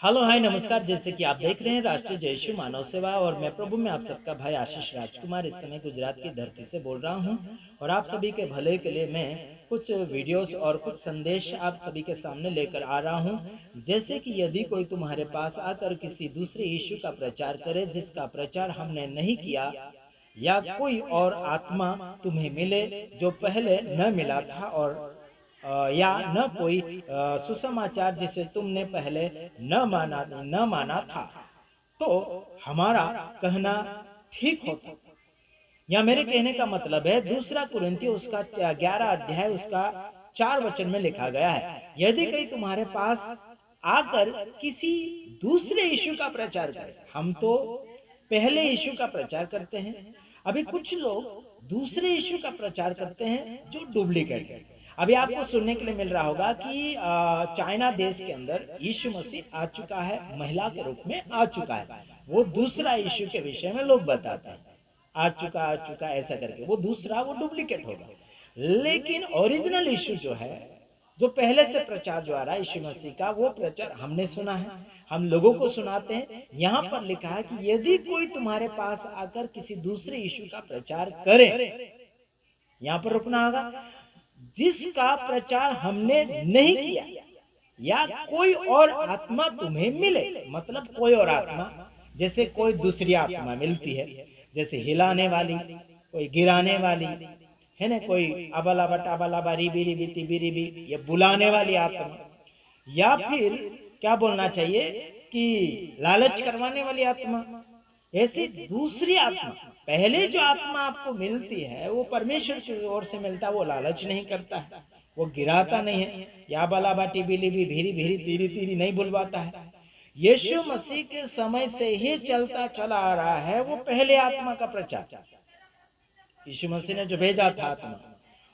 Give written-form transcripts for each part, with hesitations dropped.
Hello hi नमस्कार। जैसे कि आप देख रहे हैं राष्ट्रीय जय यीशु मानव सेवा और मैं प्रभु में आप सबका भाई आशीष राजकुमार इस समय गुजरात की धरती से बोल रहा हूं और आप सभी के भले के लिए मैं कुछ वीडियोस और कुछ संदेश आप सभी के सामने लेकर आ रहा हूं। जैसे कि यदि कोई तुम्हारे पास आकर किसी दूसरे यीशु का प्रचार करे जिसका प्रचार हमने नहीं किया, या कोई और आत्मा तुम्हें मिले जो पहले न मिला था, और या न कोई सुसमाचार जिसे तुमने पहले न माना था, तो हमारा कहना ठीक होता। या मेरे कहने का मतलब है दूसरा कुरिन्थियों उसका 11 अध्याय उसका 4 वचन में लिखा गया है, यदि कोई तुम्हारे पास आकर किसी दूसरे यीशु का प्रचार करे। हम तो पहले यीशु का प्रचार करते हैं। अभी कुछ लोग दूसरे यीशु का प्रचार करते हैं जो डुप्लीकेट है। अभी आपको सुनने के लिए मिल रहा होगा कि चाइना देश के अंदर यीशु मसीह आ चुका है, महिला के रूप में आ चुका है। वो दूसरा यीशु के विषय में लोग बताते हैं, आ चुका ऐसा करके। वो दूसरा, वो डुप्लीकेट होगा। लेकिन ओरिजिनल यीशु जो है, जो पहले से प्रचार जो आ रहा है यीशु मसीह का, वो प्रचार हमने सुना है, हम लोगों को सुनाते हैं। यहाँ पर लिखा है कि यदि कोई तुम्हारे पास आकर किसी दूसरे यीशु का प्रचार करे, यहाँ पर रुकना होगा, जिसका प्रचार हमने नहीं किया, या कोई और आत्मा तुम्हें मिले। मतलब कोई और आत्मा, जैसे कोई दूसरी आत्मा मिलती है, जैसे हिलाने वाली, कोई गिराने वाली है ना, कोई अबला बटा बला बारी बीरी बीती बीरी बी, ये बुलाने वाली आत्मा, या फिर क्या बोलना चाहिए कि लालच करवाने वाली आत्मा। ऐसी दूसरी आत्मा, पहले जो आत्मा आपको मिलती है वो परमेश्वर की ओर से मिलता है। वो लालच नहीं करता है, वो गिराता नहीं है, या बला बाटी बिली भी भीरी भीरी तीरी तीरी नहीं बुलवाता है। यीशु मसीह के समय से ही चलता चला आ रहा है वो पहले आत्मा का प्रचार। यीशु मसीह ने जो भेजा था आत्मा,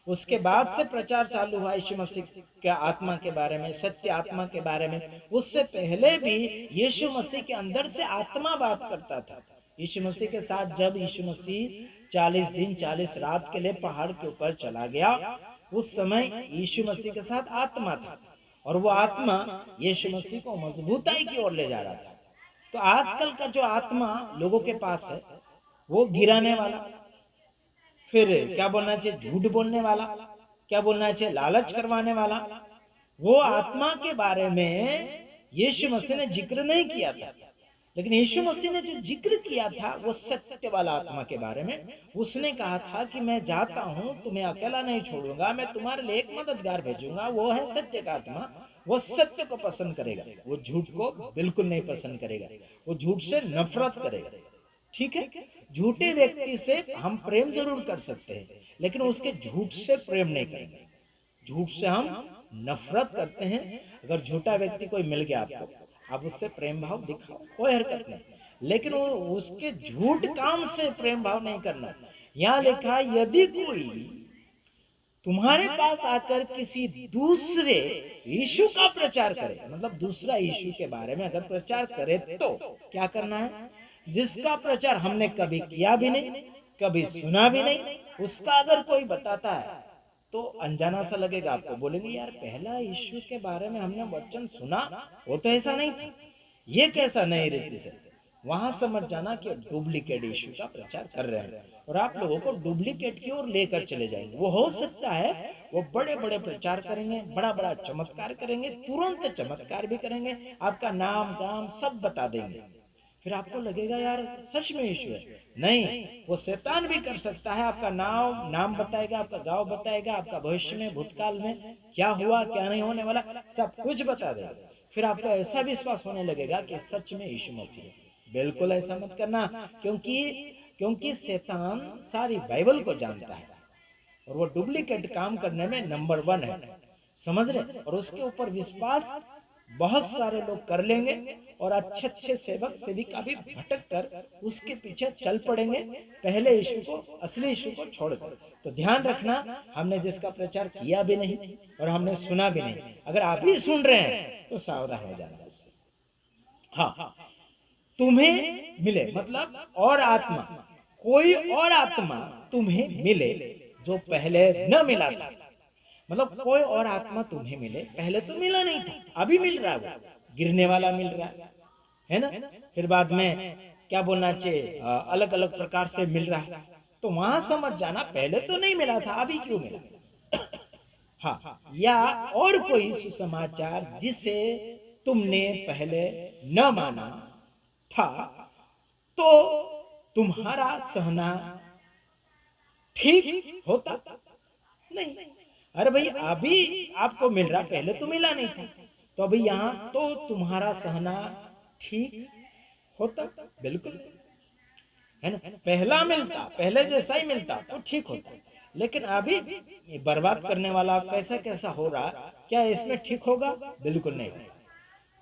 उसके बाद से प्रचार चालू हुआ यीशु मसीह के आत्मा के बारे में, सत्य आत्मा के बारे में। उससे पहले भी यीशु मसीह के अंदर से आत्मा बात करता था। यीशु मसीह के साथ जब यीशु मसीह 40 दिन 40 रात के लिए पहाड़ के ऊपर चला गया, उस समय यीशु मसीह के साथ आत्मा था, और वो आत्मा यीशु मसीह को मजबूताई की ओर ले जा रहा था। तो आजकल का जो आत्मा लोगों के पास है, वो गिराने वाला, फिर क्या बोलना चाहिए, झूठ बोलने वाला, क्या बोलना चाहिए, लालच करवाने वाला, वो आत्मा के बारे में यीशु मसीह ने जिक्र नहीं किया था। लेकिन यीशु मसीह ने जो जिक्र किया था वो सत्य वाला आत्मा के बारे में। उसने कहा था कि मैं जाता हूं, तुम्हें अकेला नहीं छोड़ूंगा, मैं तुम्हारे लिए एक मददगार भेजूंगा, वो है सत्य का आत्मा। वो सत्य को पसंद करेगा, वो झूठ को बिल्कुल नहीं पसंद करेगा, वो झूठ से नफरत करेगा। ठीक है, झूठे व्यक्ति से हम प्रेम जरूर कर सकते हैं, लेकिन उसके झूठ से प्रेम नहीं करेंगे। झूठ से हम नफरत करते हैं। अगर झूठा व्यक्ति कोई मिल गया आपको, आप उससे प्रेम भाव दिखाओ, कोई हरकत नहीं, लेकिन वो उसके झूठ काम से प्रेम भाव नहीं करना। यहाँ लिखा है यदि कोई तुम्हारे पास आकर किसी दूसरे यीशु का प्रचार करे, मतलब दूसरा यीशु के बारे में अगर प्रचार करे, तो क्या करना है, जिसका प्रचार हमने कभी किया भी नहीं, कभी सुना भी नहीं, उसका अगर कोई बताता है तो अनजाना सा लगेगा आपको। बोलेंगे यार पहला यीशु के बारे में हमने वचन सुना, वो तो ऐसा नहीं था, ये कैसा नई रीति से। वहां समझ जाना कि डुप्लीकेट यीशु का प्रचार कर रहे हैं और आप लोगों को डुप्लीकेट की ओर लेकर चले जाएंगे। वो हो सकता है वो बड़े बड़े प्रचार करेंगे, बड़ा बड़ा चमत्कार करेंगे, तुरंत चमत्कार भी करेंगे, आपका नाम गाम सब बता देंगे। फिर आपको लगेगा यार सच में यीशु है। नहीं, वो शैतान भी कर सकता है। आपका नाम बताएगा, आपका गांव बताएगा, आपका भविष्य में भूतकाल में क्या हुआ क्या नहीं होने वाला सब कुछ बता देगा। फिर आपको ऐसा विश्वास होने लगेगा कि सच में यीशु मसीह है। बिल्कुल ऐसा मत करना, क्योंकि शैतान सारी बाइबल को जानता है और वो डुप्लीकेट काम करने में नंबर 1 है, समझ रहे। और उसके ऊपर विश्वास बहुत सारे लोग कर लेंगे और अच्छे अच्छे सेवक सेविका भी भटक कर उसके पीछे चल पड़ेंगे, पहले यीशु को, असली यीशु को छोड़कर। तो ध्यान रखना, हमने जिसका प्रचार किया भी नहीं और हमने सुना भी नहीं, अगर आप ही सुन रहे हैं तो सावधान हो जाना उससे। हाँ, तुम्हें मिले मतलब और आत्मा, कोई और आत्मा तुम्हें मिले जो पहले न मिला था। मतलब कोई और आत्मा तुम्हें मिले, पहले तो मिला नहीं था, अभी मिल रहा है। गिरने वाला मिल रहा है ना। फिर बाद में क्या बोलना चाहिए, अलग अलग प्रकार से मिल रहा है। तो वहां समझ जाना पहले तो नहीं मिला था, अभी क्यों मिला। हाँ, या और कोई सुसमाचार जिसे तुमने पहले न माना था, तो तुम्हारा सहना ठीक होता नहीं। अरे भाई, अभी आपको मिल रहा, पहले तो मिला नहीं था, तो अभी यहाँ तो तुम्हारा सहना ठीक होता, बिल्कुल नहीं, है ना। पहला मिलता, पहले जैसा ही मिलता तो ठीक होता, लेकिन अभी ये बर्बाद करने वाला कैसा कैसा हो रहा, क्या इसमें ठीक होगा, बिल्कुल नहीं होगा।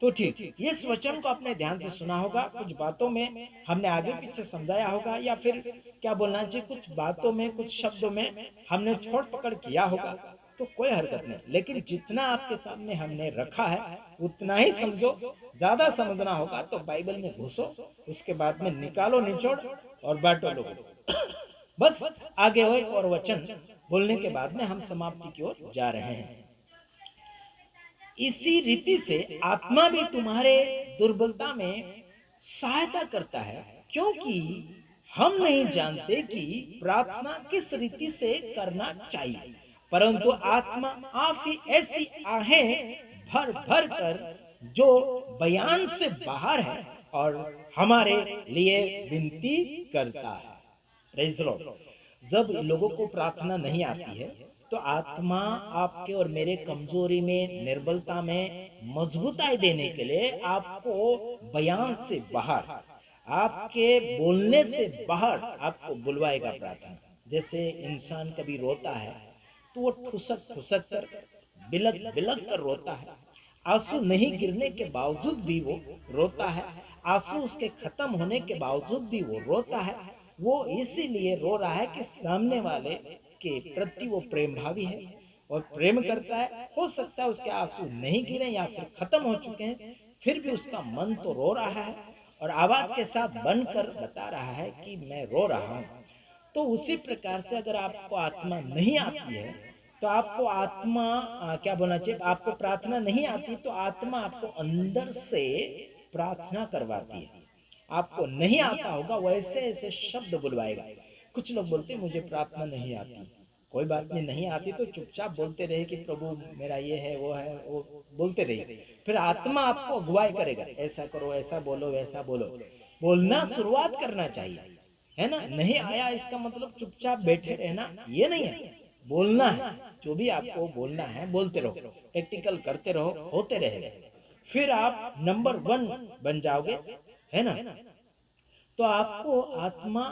तो ठीक, इस वचन को अपने ध्यान से सुना होगा, कुछ बातों में हमने आगे पीछे समझाया होगा, या फिर क्या बोलना चाहिए, कुछ बातों में कुछ शब्दों में हमने छोड़ पकड़ किया होगा, तो कोई हरकत नहीं, लेकिन जितना आपके सामने हमने रखा है उतना ही समझो। ज्यादा समझना होगा तो बाइबल में घुसो, उसके बाद में निकालो निचोड़ और बांटो लोगों को। बस आगे हो और वचन बोलने के बाद में हम समाप्ति की ओर जा रहे हैं। इसी रीति से आत्मा भी तुम्हारे दुर्बलता में सहायता करता है, क्योंकि हम नहीं जानते कि प्रार्थना किस रीति से करना चाहिए, परंतु आत्मा आप ही ऐसी आहें भर भर कर जो बयान से बाहर है और हमारे लिए विनती करता है। Praise the Lord. जब लोगों को प्रार्थना नहीं आती है तो आत्मा आपके और मेरे कमजोरी में, निर्बलता में मजबूताई देने के लिए आपको बयान से बाहर, आपके बोलने से बाहर आपको बुलवाएगा प्रार्थना। जैसे इंसान कभी रोता है तो वो ठुसक ठुसक कर, बिलक बिलक कर रोता है, आंसू नहीं गिरने के बावजूद भी वो रोता है, आंसू उसके खत्म होने के बावजूद भी वो रोता है। वो इसीलिए रो रहा है कि सामने वाले के प्रति वो प्रेम भावी है और प्रेम करता है। हो सकता है उसके आंसू नहीं गिरे या फिर खत्म हो चुके हैं, फिर भी उसका मन तो रो रहा है और आवाज के साथ बनकर बता रहा है कि मैं रो रहा हूं। तो उसी प्रकार से अगर आपको आत्मा नहीं आती है तो आपको आत्मा क्या बोलना चाहिए, आपको प्रार्थना नहीं आती तो आत्मा आपको अंदर से प्रार्थना करवाती है। आपको नहीं आता होगा वैसे ऐसे शब्द बुलवाएगा। कुछ लोग बोलते हैं मुझे प्रार्थना नहीं आती, कोई बात नहीं, नहीं आती तो चुपचाप बोलते रहे कि प्रभु मेरा ये है वो बोलते रहिए। फिर आत्मा आपको अगुवाई करेगा, ऐसा करो, ऐसा बोलो, वैसा बोलो। बोलना शुरुआत करना चाहिए, है ना। नहीं आया इसका मतलब चुपचाप बैठे रहना ये नहीं है, बोलना है। जो भी आपको बोलना है बोलते रहो, प्रैक्टिकल करते रहो, होते रहेगा, फिर आप नंबर 1 बन जाओगे, है ना। तो आपको आत्मा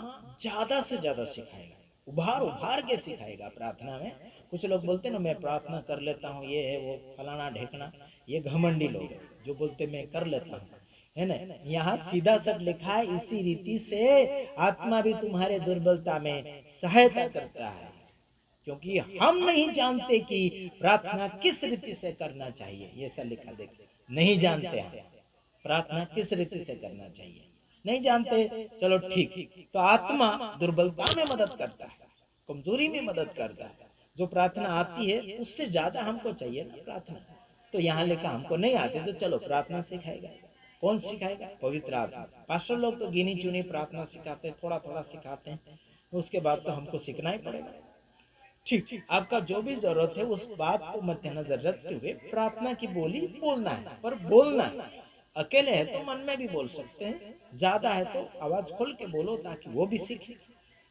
ज्यादा से ज्यादा सिखाएगा, उभार उभार के सिखाएगा प्रार्थना में। कुछ लोग बोलते ना मैं प्रार्थना कर लेता हूँ, ये है वो फलाना ढेकना, ये घमंडी लोग हैं जो बोलते मैं कर लेता हूँ, है ना। यहाँ सीधा सब लिखा है, इसी रीति से आत्मा भी तुम्हारे दुर्बलता में सहायता करता है, क्योंकि हम नहीं जानते कि प्रार्थना किस रीति से करना चाहिए। ये सब लिखा देखिए, नहीं जानते हैं प्रार्थना किस रीति से करना चाहिए, नहीं जानते। चलो ठीक, तो आत्मा दुर्बलता में मदद करता है, कमजोरी में मदद करता है। जो प्रार्थना आती है उससे ज्यादा हमको चाहिए ना प्रार्थना। तो यहाँ लिखा हमको नहीं आती तो चलो प्रार्थना सिखाएगा। कौन सिखाएगा? पवित्र आत्मा। पास्टर लोग तो गिनी चुनी प्रार्थना सिखाते हैं, थोड़ा थोड़ा सिखाते हैं, उसके बाद तो हमको सीखना ही पड़ेगा। ठीक, आपका जो भी जरूरत है उस बात को मद्देनजर रखते हुए प्रार्थना की बोली बोलना है, पर बोलना है। अकेले है तो मन में भी बोल सकते हैं, ज्यादा है तो आवाज खोल के बोलो ताकि वो भी सीखे,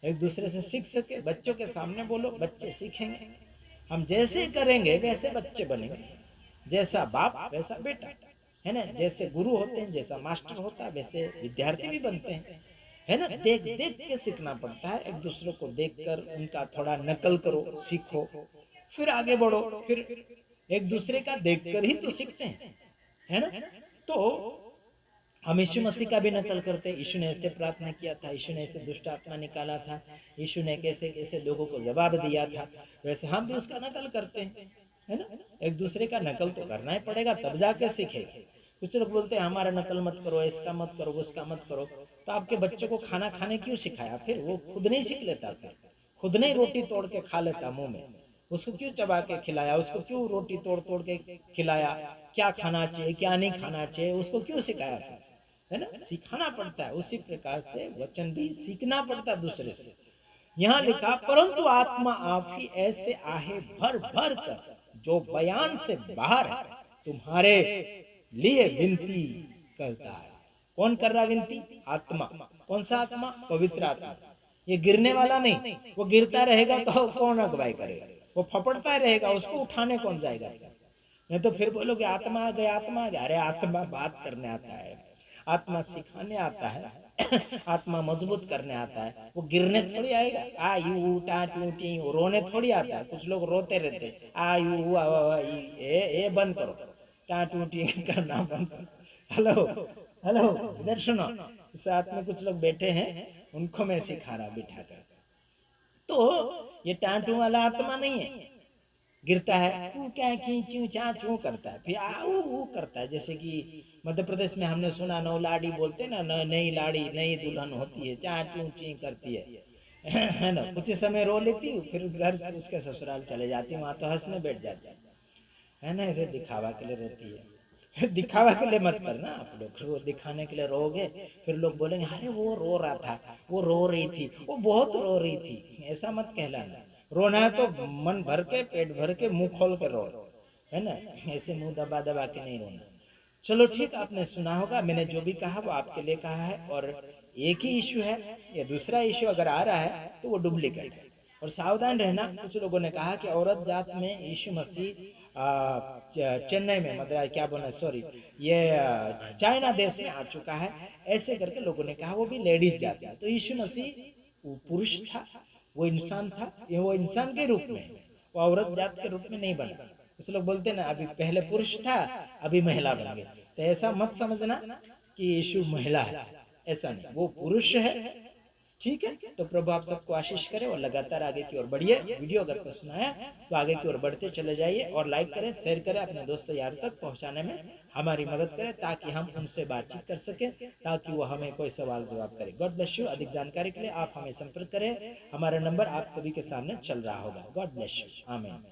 एक दूसरे से सीख सके। बच्चों के सामने बोलो, बच्चे सीखेंगे। हम जैसे करेंगे वैसे बच्चे बनेंगे, जैसा बाप वैसा बेटा, है ना। जैसे गुरु होते हैं, जैसा मास्टर होता है, वैसे विद्यार्थी भी बनते हैं, है ना। देख देख के सीखना पड़ता है, एक दूसरे को देखकर उनका थोड़ा नकल करो, सीखो, फिर आगे बढ़ो। फिर एक दूसरे का देखकर ही तो सीखते हैं, है ना। तो हम यीशु मसीह का भी नकल करते हैं। यीशु ने ऐसे प्रार्थना किया था, यीशु ने ऐसे दुष्ट आत्मा निकाला था, यीशु ने कैसे कैसे लोगों को जवाब दिया था, वैसे हम भी उसका नकल करते हैं, है ना। एक दूसरे का नकल तो करना ही पड़ेगा, तब जाके सीखेगा। कुछ लोग बोलते हैं हमारा नकल मत करो, इसका मत करो, उसका मत करो। तो आपके बच्चे को खाना खाने क्यों सिखाया? फिर वो खुद नहीं सीख लेता, फिर खुद नहीं रोटी तोड़ के खा लेता मुंह में, उसको क्यों चबा के खिलाया? उसको क्यों रोटी तोड़ तोड़ के खिलाया क्या खाना चाहिए क्या नहीं खाना चाहिए, उसको क्यों सिखाया फिर, है ना? सिखाना पड़ता है। उसी प्रकार से वचन भी सीखना पड़ता है दूसरे से। यहाँ लिखा, परंतु आत्मा आप ही ऐसे आहे भर भर कर जो बयान से बाहर है तुम्हारे लिए विनती करता है। कौन कर रहा विनती? आत्मा। कौन सा आत्मा? पवित्र आत्मा। ये गिरने वाला नहीं, वो गिरता रहेगा तो कौन अगुवाई करेगा? वो फपड़ता ही रहेगा, उसको उठाने कौन जाएगा? नहीं तो फिर बोलोगे आत्मा आ गया, आत्मा आ गया। अरे आत्मा बात करने आता है, आत्मा सिखाने आता है, आत्मा मजबूत करने आता है। वो गिरने थोड़ी आएगा। आ यू टा टू टी रोने थोड़ी आता है। कुछ लोग रोते रहते, आ यू ए बंद करो, टा टू टी करना बंद करो। हेलो हेलो, इधर सुनो। साथ में कुछ लोग बैठे हैं, उनको मैं सिखा रहा बिठा कर। तो ये टाटू वाला आत्मा नहीं है। गिरता है तू क्या चू चा चू करता है, फिर आ ऊ करता है। जैसे कि मध्य प्रदेश में हमने सुना नौ लाड़ी बोलते ना, नई लाड़ी नई दुल्हन होती है, चा चू ची करती है ना। कुछ समय रो लेती हूँ, फिर घर उसके ससुराल चले जाती हूँ, वहां तो हंसने बैठ जाती है ना। ऐसे दिखावा के लिए रोती है। दिखावा के लिए मत करना आप लोग, फिर वो दिखाने के लिए रोगे, फिर लोग बोलेंगे अरे वो रो रहा था, वो रो रही थी, वो बहुत रो रही थी। ऐसा मत कहलाना। रोना है तो मन भर के, पेट भर के, मुंह खोल के रो, है ना। ऐसे मुंह दबा दबा के नहीं रोना। चलो ठीक, आपने सुना होगा, मैंने जो भी कहा वो आपके लिए कहा है। और एक ही इश्यू है, या दूसरा इश्यू अगर आ रहा है तो वो डुप्लीकेट है। और सावधान रहना। कुछ लोगों ने कहा कि औरत जात में यीशु मसीह चेन्नई में, मतलब क्या बोला, सॉरी, ये चाइना देश में आ चुका है, ऐसे करके लोगों ने कहा। वो भी लेडीज जात में। तो यीशु मसीह वो पुरुष था, वो इंसान था, ये वो इंसान के रूप में, वो औरत जात के रूप में नहीं बना। कुछ लोग बोलते ना अभी पहले पुरुष था अभी महिला बन गई, तो ऐसा मत समझना कि यीशु महिला है, ऐसा नहीं, वो पुरुष है। ठीक है, तो प्रभु आप सबको आशीष करे और लगातार आगे की ओर बढ़िए। वीडियो अगर पसंद आया तो आगे की ओर बढ़ते चले जाइए, और लाइक करें, शेयर करें, अपने दोस्तों यार तक पहुंचाने में हमारी मदद करें, ताकि हम उनसे बातचीत कर सकें, ताकि वो हमें कोई सवाल जवाब करे। God bless you. अधिक जानकारी के लिए आप हमें संपर्क करें, हमारा नंबर आप सभी के सामने चल रहा होगा। God bless you. आमीन।